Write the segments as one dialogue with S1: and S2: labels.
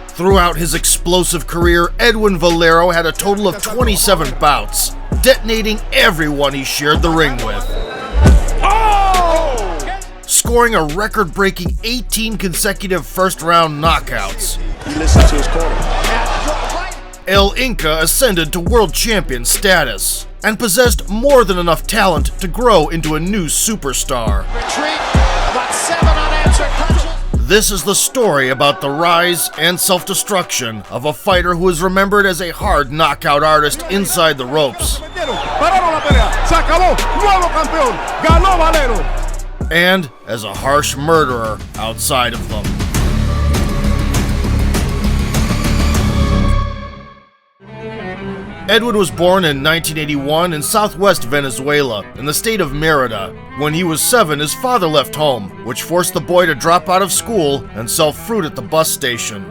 S1: Throughout his explosive career, Edwin Valero had a total of 27 bouts, detonating everyone he shared the ring with. Scoring a record-breaking 18 consecutive first-round knockouts.
S2: He listened to his corner.
S1: El Inca ascended to world champion status and possessed more than enough talent to grow into a new superstar.
S2: Retreat, about 7 unanswered punches.
S1: This is the story about the rise and self-destruction of a fighter who is remembered as a hard knockout artist inside the ropes, and as a harsh murderer outside of them. Edwin was born in 1981 in southwest Venezuela, in the state of Mérida. When he was 7, his father left home, which forced the boy to drop out of school and sell fruit at the bus station.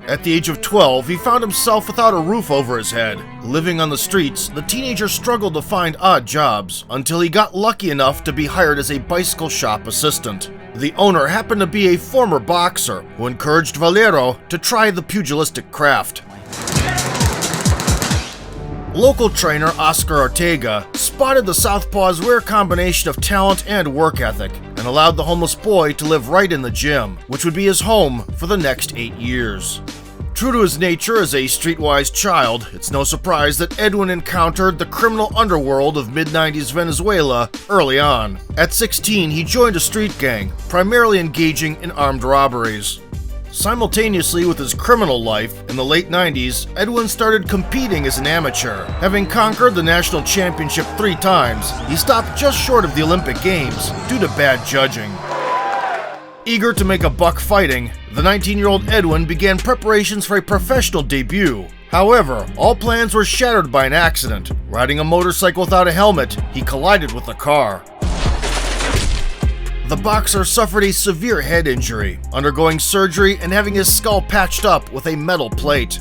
S1: At the age of 12, he found himself without a roof over his head. Living on the streets, the teenager struggled to find odd jobs until he got lucky enough to be hired as a bicycle shop assistant. The owner happened to be a former boxer who encouraged Valero to try the pugilistic craft. Local trainer Oscar Ortega spotted the southpaw's rare combination of talent and work ethic and allowed the homeless boy to live right in the gym, which would be his home for the next 8 years. True to his nature as a streetwise child, it's no surprise that Edwin encountered the criminal underworld of mid-90s Venezuela early on. At 16, he joined a street gang, primarily engaging in armed robberies. Simultaneously with his criminal life, in the late 90s, Edwin started competing as an amateur. Having conquered the national championship 3 times, he stopped just short of the Olympic Games due to bad judging. Eager to make a buck fighting, the 19-year-old Edwin began preparations for a professional debut. However, all plans were shattered by an accident. Riding a motorcycle without a helmet, he collided with a car. The boxer suffered a severe head injury, undergoing surgery and having his skull patched up with a metal plate.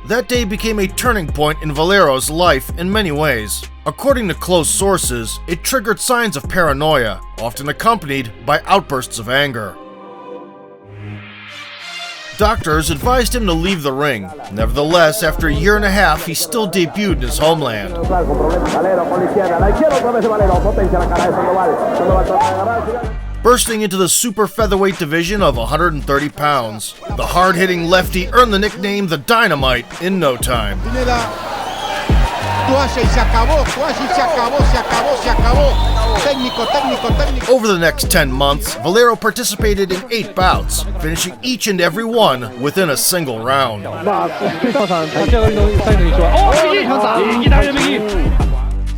S1: That day became a turning point in Valero's life in many ways. According to close sources, it triggered signs of paranoia, often accompanied by outbursts of anger. Doctors advised him to leave the ring. Nevertheless, after a year and a half, he still debuted in his homeland. Bursting into the super featherweight division of 130 pounds, the hard-hitting lefty earned the nickname the Dynamite in no time. Over the next 10 months, Valero participated in 8 bouts, finishing each and every one within a single round.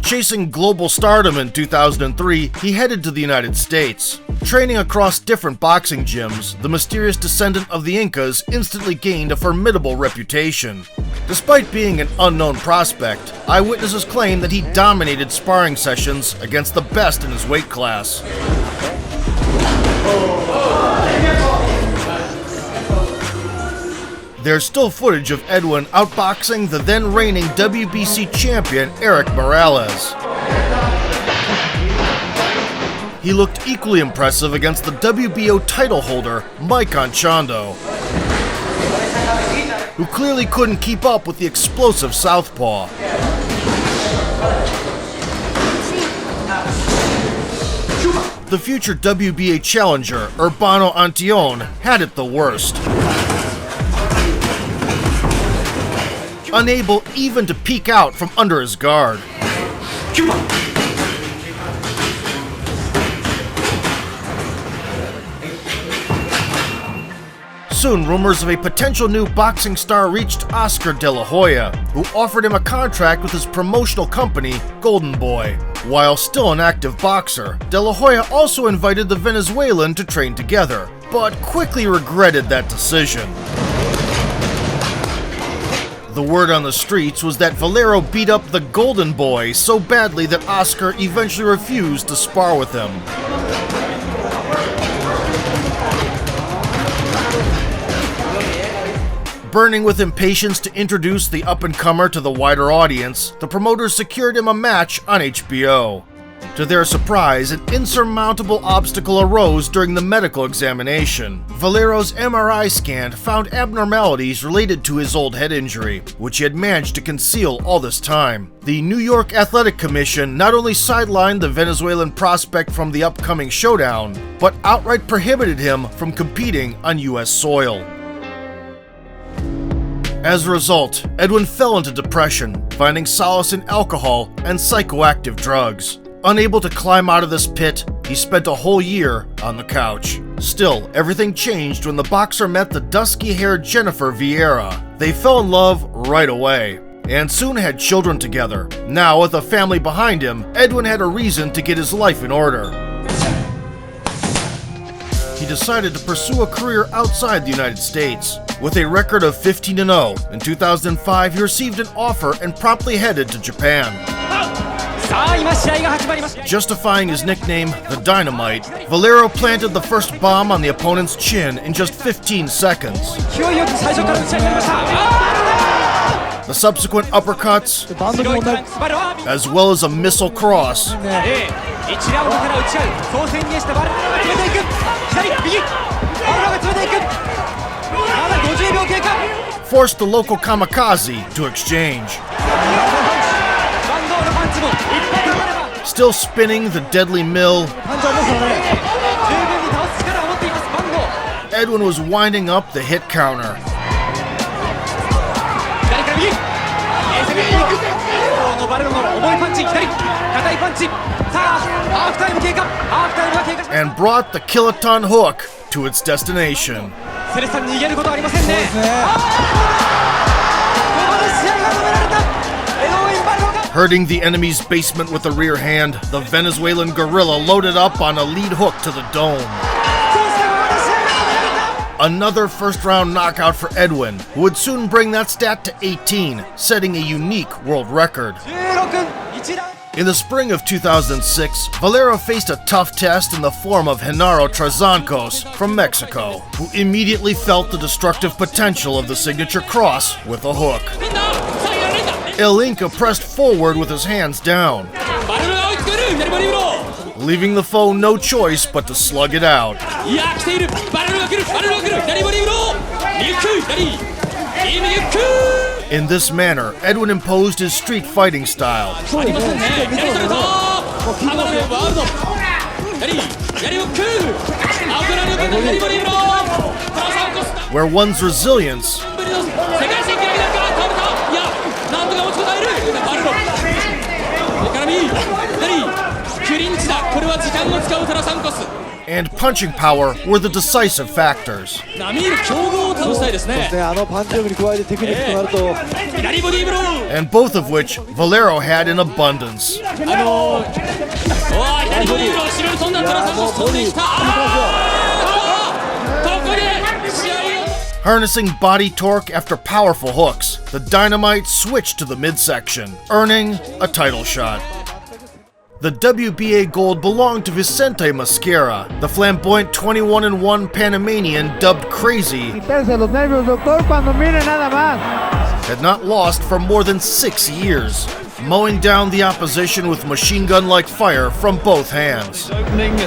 S1: Chasing global stardom in 2003, he headed to the United States. Training across different boxing gyms, the mysterious descendant of the Incas instantly gained a formidable reputation. Despite being an unknown prospect, eyewitnesses claim that he dominated sparring sessions against the best in his weight class. There's still footage of Edwin outboxing the then reigning WBC champion Eric Morales. He looked equally impressive against the WBO title holder Mike Anchondo, who clearly couldn't keep up with the explosive southpaw. The future WBA challenger Urbano Antion had it the worst. Unable even to peek out from under his guard. Soon, rumors of a potential new boxing star reached Oscar De La Hoya, who offered him a contract with his promotional company, Golden Boy. While still an active boxer, De La Hoya also invited the Venezuelan to train together, but quickly regretted that decision. The word on the streets was that Valero beat up the Golden Boy so badly that Oscar eventually refused to spar with him. Burning with impatience to introduce the up-and-comer to the wider audience, the promoters secured him a match on HBO. To their surprise, an insurmountable obstacle arose during the medical examination. Valero's MRI scan found abnormalities related to his old head injury, which he had managed to conceal all this time. The New York Athletic Commission not only sidelined the Venezuelan prospect from the upcoming showdown, but outright prohibited him from competing on U.S. soil. As a result, Edwin fell into depression, finding solace in alcohol and psychoactive drugs. Unable to climb out of this pit, he spent a whole year on the couch. Still, everything changed when the boxer met the dusky-haired Jennifer Vieira. They fell in love right away, and soon had children together. Now, with a family behind him, Edwin had a reason to get his life in order. He decided to pursue a career outside the United States. With a record of 15-0, in 2005 he received an offer and promptly headed to Japan. Justifying his nickname, the Dynamite, Valero planted the first bomb on the opponent's chin in just 15 seconds. The subsequent uppercuts, as well as a missile cross, forced the local kamikaze to exchange. Still spinning the deadly mill, Edwin was winding up the hit counter. And brought the kiloton hook to its destination. Hurting the enemy's basement with the rear hand, the Venezuelan guerrilla loaded up on a lead hook to the dome. Another first-round knockout for Edwin, who would soon bring that stat to 18, setting a unique world record. In the spring of 2006, Valero faced a tough test in the form of Genaro Trazancos from Mexico, who immediately felt the destructive potential of the signature cross with a hook. Inca pressed forward with his hands down, leaving the foe no choice but to slug it out. In this manner, Edwin imposed his street fighting style, where one's resilience and punching power were the decisive factors. And both of which Valero had in abundance. Harnessing body torque after powerful hooks, the Dynamite switched to the midsection, earning a title shot. The WBA gold belonged to Vicente Mosquera, the flamboyant 21-1 Panamanian dubbed Crazy, had not lost for more than 6 years, mowing down the opposition with machine gun-like fire from both hands.
S3: Opening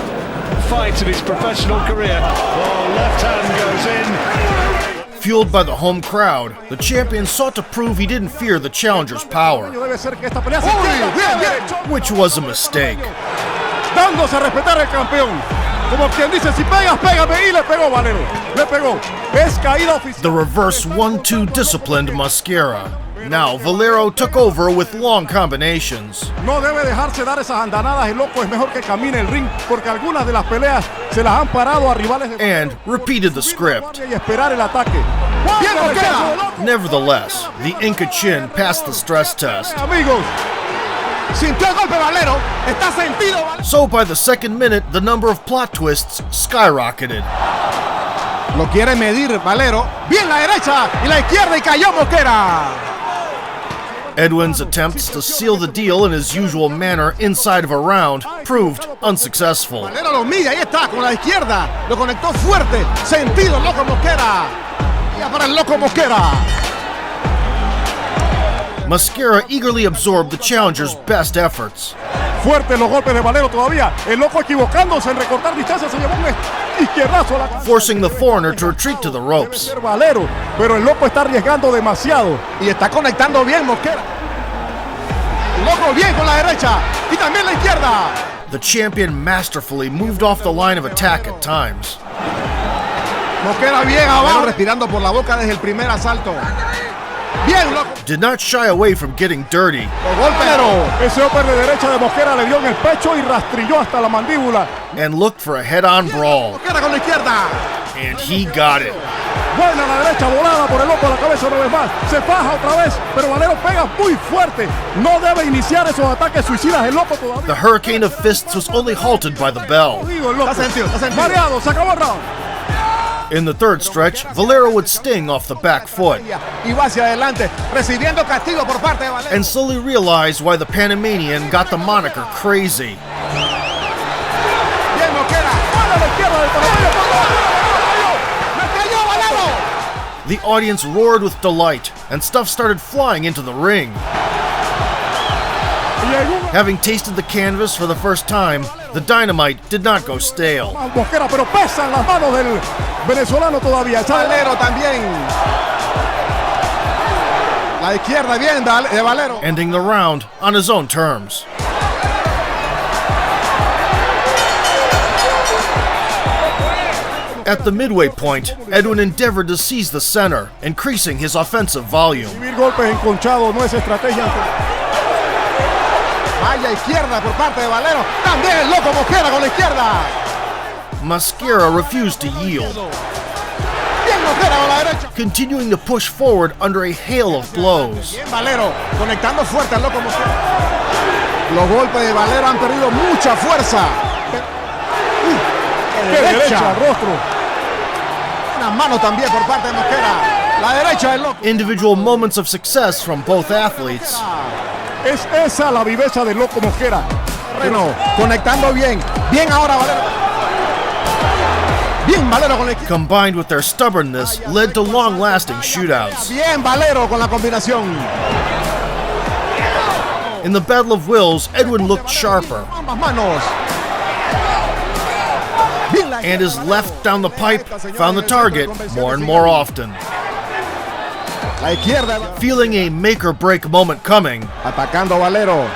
S3: fight of his professional career. Oh, left hand goes in.
S1: Fueled by the home crowd, the champion sought to prove he didn't fear the challenger's power, which was a mistake.
S4: Dándose a respetar el campeón. Como quien dice, si pegas, pégame, y le pegó Valero. Le pegó. Es caída oficial.
S1: The reverse 1-2 disciplined Mosquera. Now Valero took over with long combinations.
S4: No debe dejarse dar esas andanadas, el loco es mejor que camine el ring porque algunas de las peleas se las han parado a rivales de...
S1: And repeated the script.
S4: Y esperar el ataque.
S1: Nevertheless, the Inca chin passed the stress test.
S4: Amigos, sintió el golpe Valero, está sentido.
S1: So by the second minute, the number of plot twists skyrocketed.
S4: Lo quiere medir Valero. Bien la derecha y la izquierda y cayó Mosquera.
S1: Edwin's attempts to seal the deal in his usual manner inside of a round proved unsuccessful.
S4: Valero lo mide, ahí está, con la izquierda. Lo conectó fuerte, sentido, loco Mosquera. Ya para el loco Mosquera.
S1: Mosquera eagerly absorbed the challenger's best efforts.
S4: Fuertes los golpes de Valero todavía. El loco equivocándose en recortar distancia. Se llevó un izquierdazo a la cabeza.
S1: Forcing the foreigner to retreat to the ropes.
S4: Debe ser Valero, pero el loco está arriesgando demasiado.
S5: Y está conectando bien Mosquera. El loco bien con la derecha y también la izquierda.
S1: The champion masterfully moved off the line of attack at times.
S5: Mosquera bien abajo, respirando por la boca desde el primer asalto. Bien, loco.
S1: Did not shy away from getting dirty.
S5: Los golpes.
S4: Ese upper de derecha de Mosquera le dio en el pecho y rastrilló hasta la mandíbula.
S1: And looked for a head-on brawl.
S5: Mosquera con la izquierda.
S1: And he got it.
S4: Buena la derecha, volada por el loco a la cabeza una vez más. Se faja otra vez, pero Valero pega muy fuerte. No debe iniciar esos ataques suicidas el loco todavía.
S1: The hurricane of fists was only halted by the bell.
S5: Está sentido.
S4: Mareado, se acabó el round.
S1: In the third stretch, Valero would sting off the back foot
S5: Y va hacia adelante, recibiendo castigo por parte de Valero.
S1: and slowly realized why the Panamanian got the moniker Crazy.
S5: Bien, Mosquera.
S4: A la izquierda del panameño.
S5: ¡Me cayó Valero!
S1: The audience roared with delight, and stuff started flying into the ring.
S4: Y en un
S1: Having tasted the canvas for the first time, the dynamite did not go stale.
S4: Mosquera, pero pesan las manos del venezolano todavía.
S5: Valero también. La izquierda bien de Valero.
S1: Ending the round on his own terms. At the midway point, Edwin endeavored to seize the center, increasing his offensive volume.
S4: Recibir golpes enconchados no es estrategia.
S5: Vaya izquierda por parte de Valero. También el loco Mosquera con la izquierda.
S1: Mosquera refused to yield,
S5: Bien Mosquera con la derecha.
S1: continuing to push forward under a hail of blows.
S5: Bien Valero, conectando fuerte al loco Mosquera. Los golpes de Valero han perdido mucha fuerza.
S4: ¡Qué derecha, rostro!
S5: Una mano también por parte de Mosquera. La derecha del loco.
S1: Individual moments of success from both athletes
S4: Es esa la viveza del loco Mosquera.
S5: Terreno, conectando bien. Bien ahora Valero. Bien Valero con la izquierda.
S1: combined with their stubbornness led to long-lasting shootouts.
S5: Bien Valero con la combinación.
S1: In the Battle of Wills, Edwin looked sharper,
S5: Ambas manos. Bien la
S1: and his left down the pipe found the target more and more often.
S5: La izquierda.
S1: Feeling a make-or-break moment coming,
S5: Atacando Valero.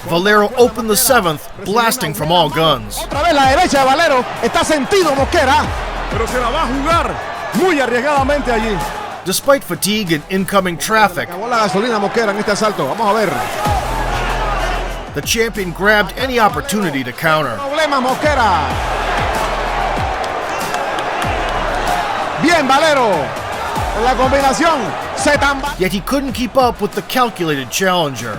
S1: Valero opened the seventh, blasting from all guns.
S5: Otra vez la derecha de Valero. Está sentido Mosquera.
S4: Pero se la va a jugar muy arriesgadamente allí.
S1: Despite fatigue and incoming traffic,
S5: Acabó la gasolina Mosquera en este asalto. Vamos a ver.
S1: the champion grabbed any opportunity to counter.
S5: Problema Mosquera. Bien Valero. Con la combinación. Se tambaleó.
S1: Yet he couldn't keep up with the calculated challenger.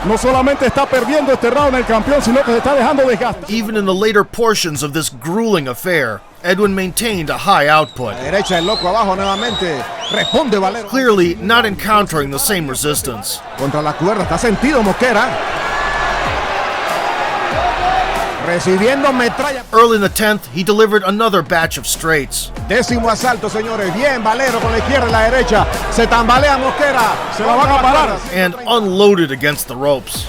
S4: No solamente está perdiendo este round el campeón, sino que se está dejando desgastar.
S1: Even in the later portions of this grueling affair, Edwin maintained a high output,
S5: La derecha del loco abajo nuevamente. Responde Valero.
S1: clearly not encountering the same resistance.
S5: Contra la cuerda. Está sentido Mosquera. Recibiendo metralla.
S1: Early in the 10th, he delivered another batch of straights.
S5: 10º asalto, señores. Bien Valero con la izquierda y la derecha. Se tambalea Mosquera.
S4: Se la van a parar.
S1: And unloaded against the ropes.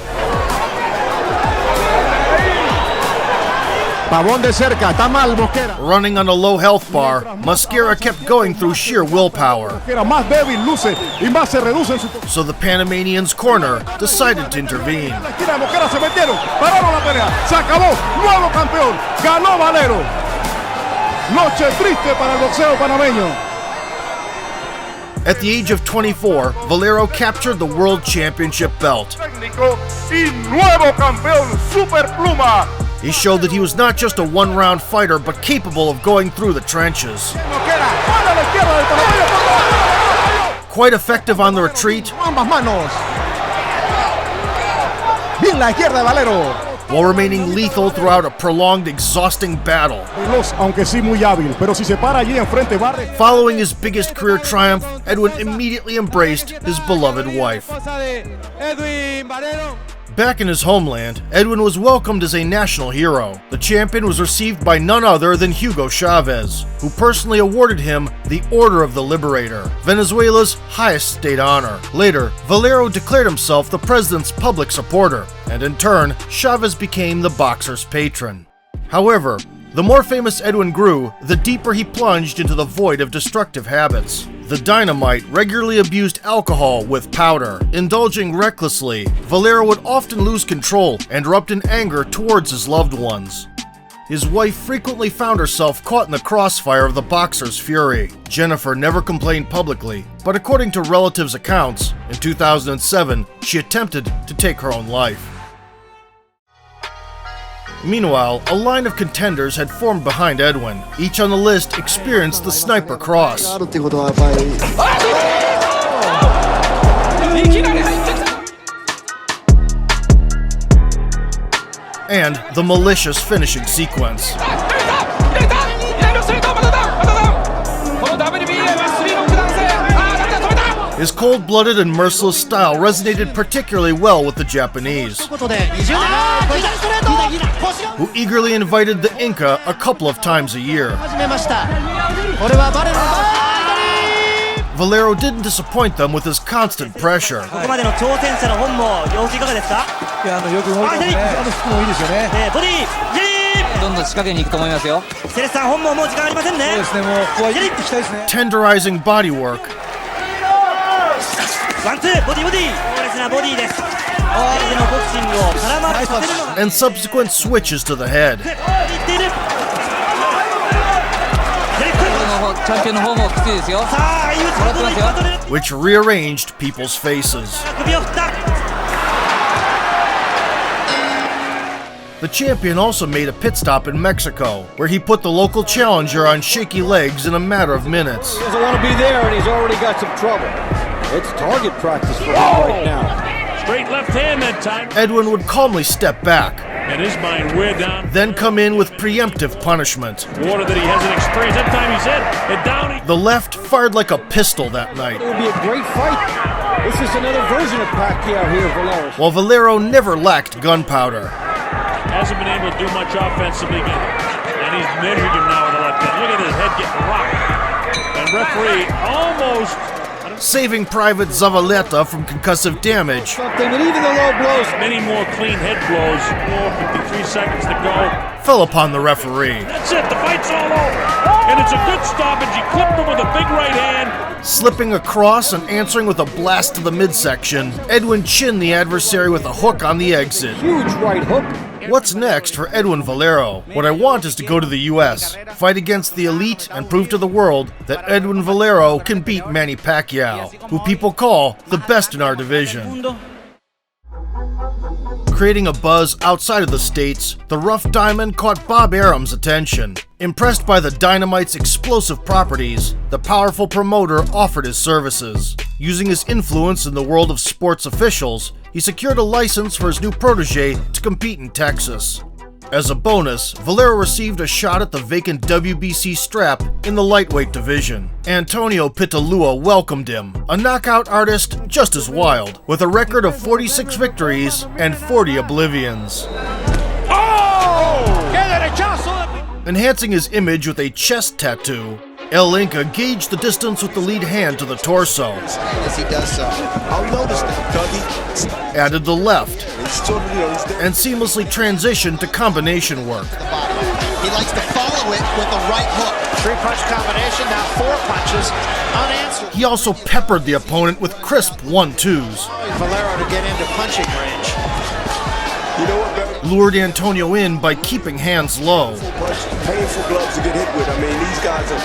S5: Pavón de cerca. Está mal Mosquera.
S1: Running on a low health bar, Mosquera kept going through sheer willpower,
S4: Mosquera más débil luce y más se reduce en su...
S1: so the Panamanian's corner decided to intervene.
S4: La esquina de Mosquera se metieron, pararon la pelea, se acabó, nuevo campeón, ganó Valero. Noche triste para el boxeo panameño.
S1: At the age of 24, Valero captured the World Championship belt.
S4: Técnico y nuevo campeón Super Pluma.
S1: He showed that he was not just a one-round fighter, but capable of going through the trenches.
S5: Mosquera.
S4: A la izquierda del panameño.
S1: Quite effective on the retreat,
S5: Ambas manos. Bien la izquierda de Valero.
S1: while remaining lethal throughout a prolonged, exhausting battle.
S4: Veloz, aunque sí muy hábil, pero si se para allí enfrente barre.
S1: Following his biggest career triumph, Edwin immediately embraced his beloved wife.
S2: Edwin Valero.
S1: Back in his homeland, Edwin was welcomed as a national hero. The champion was received by none other than Hugo Chavez, who personally awarded him the Order of the Liberator, Venezuela's highest state honor. Later, Valero declared himself the president's public supporter and in turn, Chavez became the boxer's patron. However, the more famous Edwin grew, the deeper he plunged into the void of destructive habits. The Dynamite regularly abused alcohol with powder. Indulging recklessly, Valero would often lose control and erupt in anger towards his loved ones. His wife frequently found herself caught in the crossfire of the boxer's fury. Jennifer never complained publicly, but according to relatives' accounts, in 2007, she attempted to take her own life. Meanwhile, a line of contenders had formed behind Edwin. Each on the list experienced the sniper cross. And the malicious finishing sequence. His cold-blooded and merciless style resonated particularly well with the Japanese, who eagerly invited the Inca a couple of times a year. Valero didn't disappoint them with his constant pressure. Tenderizing bodywork and subsequent switches to the head, which rearranged people's faces. The champion also made a pit stop in Mexico, where he put the local challenger on shaky legs in a matter of minutes.
S2: He doesn't want to be there, and he's already got some trouble. It's target practice for him right now.
S3: Straight left hand that time.
S1: Edwin would calmly step back,
S3: In his mind, we're down.
S1: then come in with preemptive punishment.
S3: Water that he hasn't experienced. That time he said, and down.
S1: The left fired like a pistol that night,
S2: It will be a great fight. This is another version of Pacquiao here, Valero.
S1: while Valero never lacked gunpowder.
S3: Hasn't been able to do much offensively again. And he's measured him now with the left hand. Look at his head getting rocked. And referee almost
S1: saving Private Zavaleta from concussive damage.
S2: Something, but even the low blows.
S3: many more clean head blows. 53 seconds to go.
S1: Fell upon the referee.
S3: That's it. The fight's all over. And it's a good stoppage. He clipped him with a big right hand.
S1: Slipping across and answering with a blast to the midsection, Edwin chinned the adversary with a hook on the exit.
S2: Huge right hook.
S1: What's next for Edwin Valero? What I want is to go to the US, fight against the elite, and prove to the world that Edwin Valero can beat Manny Pacquiao, who people call the best in our division. Creating a buzz outside of the States, the Rough Diamond caught Bob Arum's attention. Impressed by the Dynamite's explosive properties, the powerful promoter offered his services. Using his influence in the world of sports officials, he secured a license for his new protege to compete in Texas. As a bonus, Valero received a shot at the vacant WBC strap in the lightweight division. Antonio Pitalua welcomed him, a knockout artist just as wild, with a record of 46 victories and 40 oblivions. Enhancing his image with a chest tattoo, El Inca gauged the distance with the lead hand to the torso.
S6: As he does so, I'll notice that.
S1: Added the left, and seamlessly transitioned to combination work.
S6: He likes to follow it with the right hook. 3-punch combination, now 4 punches, unanswered.
S1: He also peppered the opponent with crisp 1-2s.
S6: Valero to get into punching range.
S7: You know what, better?
S1: Lured Antonio in by keeping hands low.
S7: Painful gloves to get hit with. I mean, these guys are.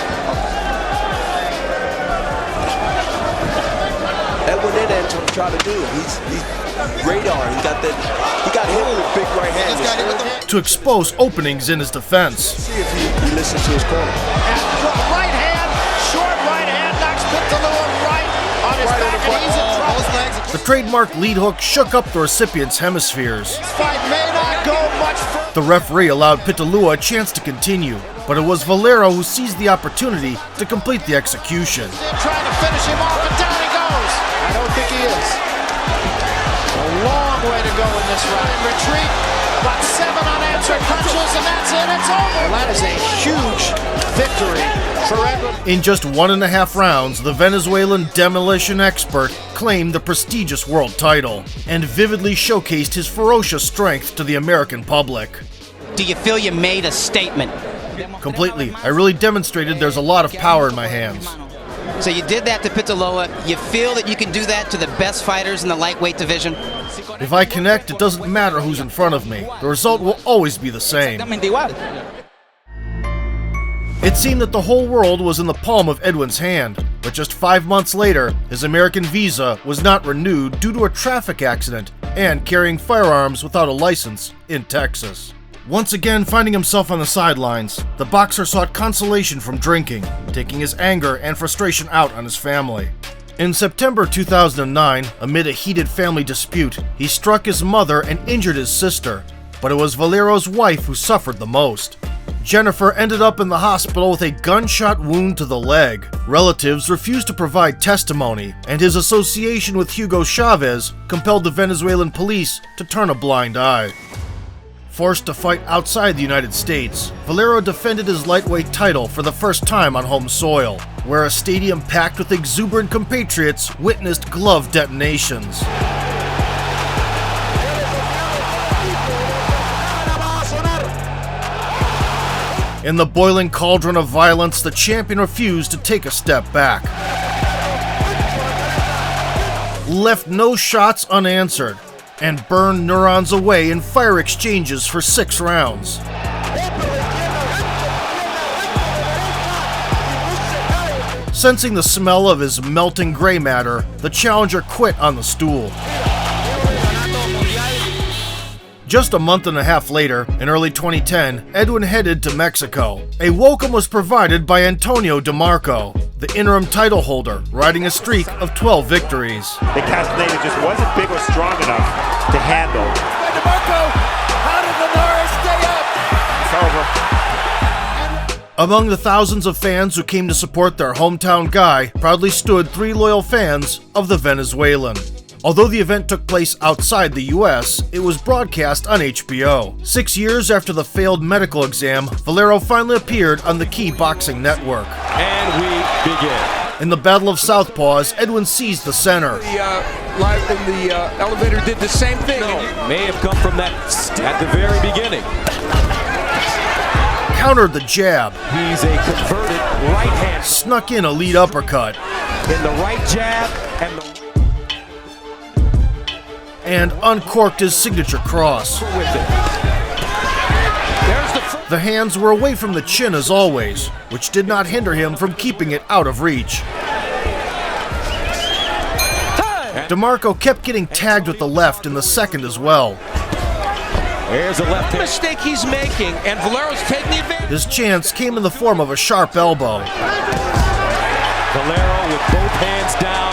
S7: That's what that Antonio tried to do. He's radar. He got hit with a big right hand.
S1: To expose openings in his defense.
S7: See if he listens to his corner.
S6: Right hand, short right hand, knocks Pitalua right on his back, and he's in trouble.
S1: The trademark lead hook shook up the recipient's hemispheres.
S6: This fight may not go much further.
S1: The referee allowed Pitalua a chance to continue, but it was Valero who seized the opportunity to complete the execution.
S6: Trying to finish him off, and down he goes. I don't think he is. A long way to go in this round. Retreat, about 7 unanswered punches, and that's it. It's over. Well, that is a huge victory for Edwin.
S1: In just 1.5 rounds, the Venezuelan demolition expert claimed the prestigious world title and vividly showcased his ferocious strength to the American public.
S8: Do you feel you made a statement?
S1: Completely. I really demonstrated there's a lot of power in my hands.
S8: So you did that to Pitaloa. You feel that you can do that to the best fighters in the lightweight division?
S1: If I connect, it doesn't matter who's in front of me. The result will always be the same. It seemed that the whole world was in the palm of Edwin's hand, but just 5 months later, his American visa was not renewed due to a traffic accident and carrying firearms without a license in Texas. Once again finding himself on the sidelines, the boxer sought consolation from drinking, taking his anger and frustration out on his family. In September 2009, amid a heated family dispute, he struck his mother and injured his sister, but it was Valero's wife who suffered the most. Jennifer ended up in the hospital with a gunshot wound to the leg. Relatives refused to provide testimony, and his association with Hugo Chavez compelled the Venezuelan police to turn a blind eye. Forced to fight outside the United States, Valero defended his lightweight title for the first time on home soil, where a stadium packed with exuberant compatriots witnessed glove detonations. In the boiling cauldron of violence, the champion refused to take a step back. Left no shots unanswered, and burned neurons away in fire exchanges for 6 rounds. Sensing the smell of his melting gray matter, the challenger quit on the stool. Just a month and a half later, in early 2010, Edwin headed to Mexico. A welcome was provided by Antonio DeMarco, the interim title holder, riding a streak of 12 victories.
S9: The Castaneda just wasn't big or strong enough to handle.
S6: DeMarco, how did the Norris stay up?
S9: It's over.
S1: Among the thousands of fans who came to support their hometown guy, proudly stood 3 loyal fans of the Venezuelan. Although the event took place outside the US, it was broadcast on HBO. 6 years after the failed medical exam, Valero finally appeared on the key boxing network.
S7: And we begin.
S1: In the Battle of Southpaws, Edwin seized the center.
S10: The elevator did the same thing.
S7: May have come from that at the very beginning.
S1: Countered the jab.
S7: He's a converted right hand.
S1: Snuck in a lead uppercut.
S7: In the right jab
S1: and uncorked his signature cross. The hands were away from the chin as always, which did not hinder him from keeping it out of reach. DeMarco kept getting tagged with the left in the second as well.
S7: There's a left hand.
S10: Mistake he's making, and Valero's taking the advantage.
S1: His chance came in the form of a sharp elbow.
S7: Valero with both hands down.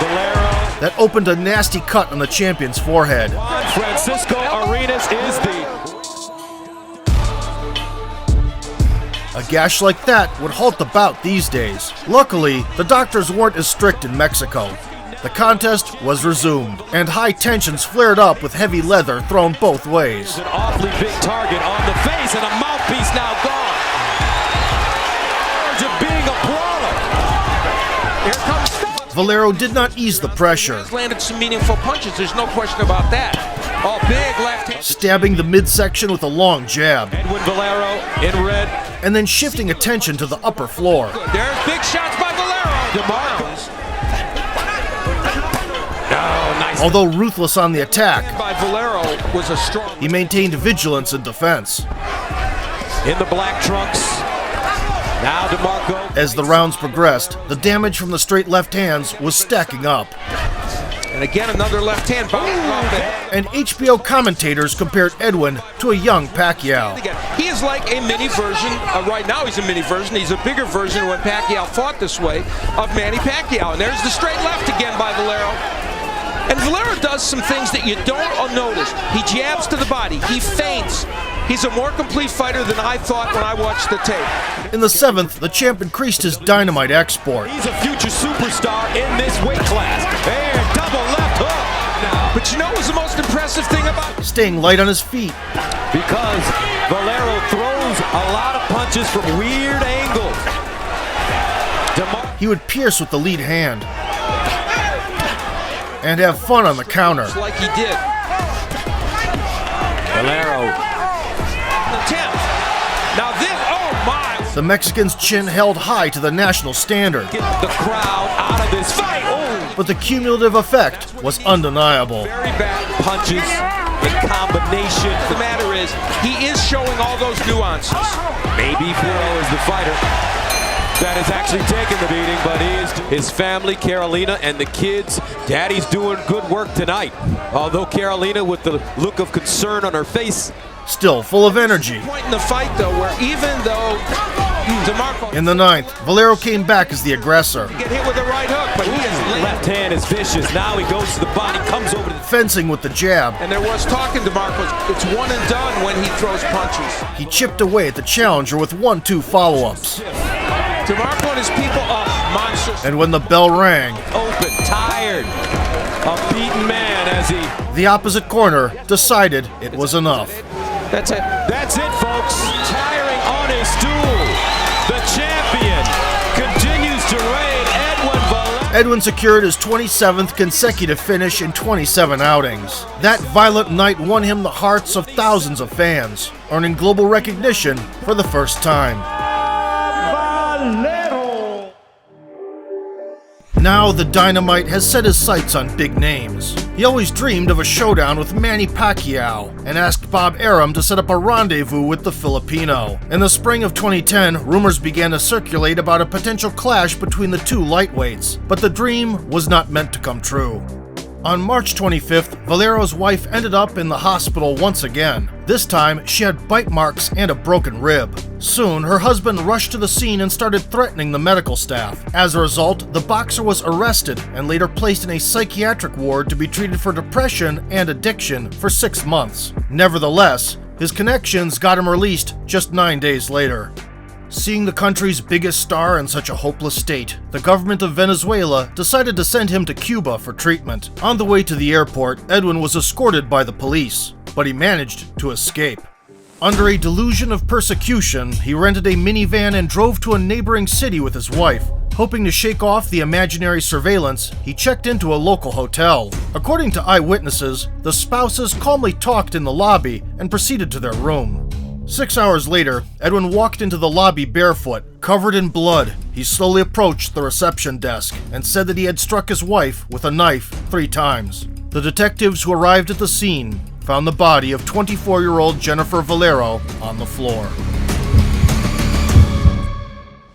S7: Valero.
S1: That opened a nasty cut on the champion's forehead.
S7: Francisco Arenas is
S1: A gash like that would halt the bout these days. Luckily, the doctors weren't as strict in Mexico. The contest was resumed, and high tensions flared up with heavy leather thrown both ways.
S7: An awfully big target on the face, and a mouthpiece now gone. Being a brawler.
S10: Here comes
S1: Valero did not ease the pressure.
S10: He's landed some meaningful punches, there's no question about that. Oh, big left hand.
S1: Stabbing the midsection with a long jab.
S7: Edwin Valero in red.
S1: And then shifting attention to the upper floor.
S10: There's big shots by Valero. DeMarco's.
S7: Oh, nice.
S1: Although ruthless on the attack,
S10: By Valero was a strong.
S1: he maintained vigilance in defense.
S7: In the black trunks. Now DeMarco.
S1: As the rounds progressed, the damage from the straight left hands was stacking up.
S10: And again, another left hand.
S1: And HBO commentators compared Edwin to a young Pacquiao.
S10: He is like a mini version, right now he's a mini version, he's a bigger version when Pacquiao fought this way, of Manny Pacquiao. And there's the straight left again by Valero. And Valero does some things that you don't notice. He jabs to the body, he feints. He's a more complete fighter than I thought when I watched the tape.
S1: In the 7th, the champ increased his dynamite export.
S7: He's a future superstar in this weight class. And double left hook. Now.
S10: But you know what was the most impressive thing about it?
S1: Staying light on his feet.
S7: Because Valero throws
S11: throws a lot of punches from weird angles.
S1: He would pierce with the lead hand and have fun on the counter.
S10: Just like he did.
S11: Valero.
S10: Attempt. Now this, oh my!
S1: The Mexican's chin held high to the national standard.
S11: Get the crowd out of this fight. Oh.
S1: But the cumulative effect was undeniable.
S11: Very bad punches in combination.
S10: The matter is, he is showing all those nuances.
S11: Maybe Valero is the fighter that is actually taking the beating, but he is. His family, Carolina, and the kids. Daddy's doing good work tonight. Although Carolina, with the look of concern on her face,
S1: still full of energy.
S10: Point in the fight, though, where even though DeMarco
S1: in the ninth, Valero came back as the aggressor.
S10: Get hit with a right hook, but he is
S11: left hand is vicious. Now he goes to the body, comes over to the
S1: fencing with the jab.
S10: And there was talking DeMarco. It's one and done when he throws punches.
S1: He chipped away at the challenger with 1-2 follow-ups.
S10: DeMarco and his people up, monsters.
S1: And when the bell rang,
S11: open, tired, a beaten man as he.
S1: The opposite corner decided it was enough.
S10: That's it.
S11: That's it, folks. Tiring on his stool. The champion continues to reign. Edwin Valero.
S1: Edwin secured his 27th consecutive finish in 27 outings. That violent night won him the hearts of thousands of fans, earning global recognition for the first time. Now the Dynamite has set his sights on big names. He always dreamed of a showdown with Manny Pacquiao and asked Bob Arum to set up a rendezvous with the Filipino. In the spring of 2010, rumors began to circulate about a potential clash between the two lightweights, but the dream was not meant to come true. On March 25th, Valero's wife ended up in the hospital once again. This time, she had bite marks and a broken rib. Soon, her husband rushed to the scene and started threatening the medical staff. As a result, the boxer was arrested and later placed in a psychiatric ward to be treated for depression and addiction for 6 months. Nevertheless, his connections got him released just 9 days later. Seeing the country's biggest star in such a hopeless state, the government of Venezuela decided to send him to Cuba for treatment. On the way to the airport, Edwin was escorted by the police, but he managed to escape. Under a delusion of persecution, he rented a minivan and drove to a neighboring city with his wife. Hoping to shake off the imaginary surveillance, he checked into a local hotel. According to eyewitnesses, the spouses calmly talked in the lobby and proceeded to their room. 6 hours later, Edwin walked into the lobby barefoot, covered in blood. He slowly approached the reception desk and said that he had struck his wife with a knife 3 times. The detectives who arrived at the scene found the body of 24-year-old Jennifer Valero on the floor.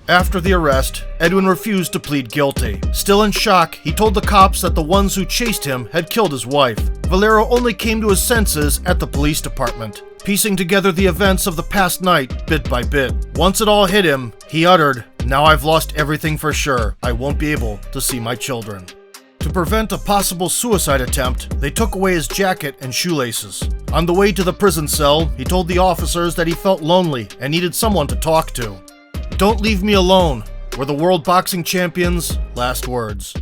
S1: After the arrest, Edwin refused to plead guilty. Still in shock, he told the cops that the ones who chased him had killed his wife. Valero only came to his senses at the police department, piecing together the events of the past night bit by bit. Once it all hit him, he uttered, "Now I've lost everything for sure. I won't be able to see my children." To prevent a possible suicide attempt, they took away his jacket and shoelaces. On the way to the prison cell, he told the officers that he felt lonely and needed someone to talk to. "Don't leave me alone," were the world boxing champion's last words.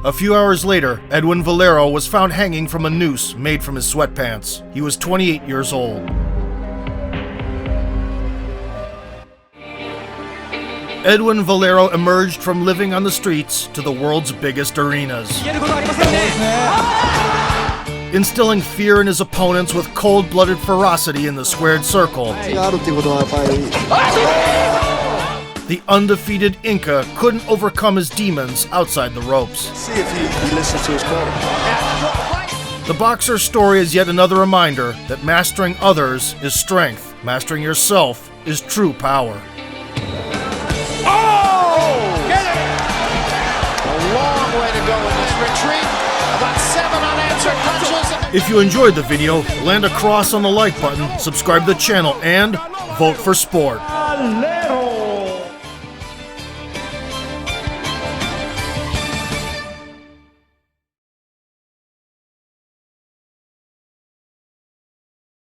S1: A few hours later, Edwin Valero was found hanging from a noose made from his sweatpants. He was 28 years old. Edwin Valero emerged from living on the streets to the world's biggest arenas, instilling fear in his opponents with cold-blooded ferocity in the squared circle. The undefeated Inca couldn't overcome his demons outside the ropes.
S7: See if he listens to his corner.
S1: The boxer's story is yet another reminder that mastering others is strength. Mastering yourself is true power.
S6: Get it! A long way to go in this retreat. About 7 unanswered punches.
S1: If you enjoyed the video, land a cross on the like button, subscribe to the channel, and vote for sport.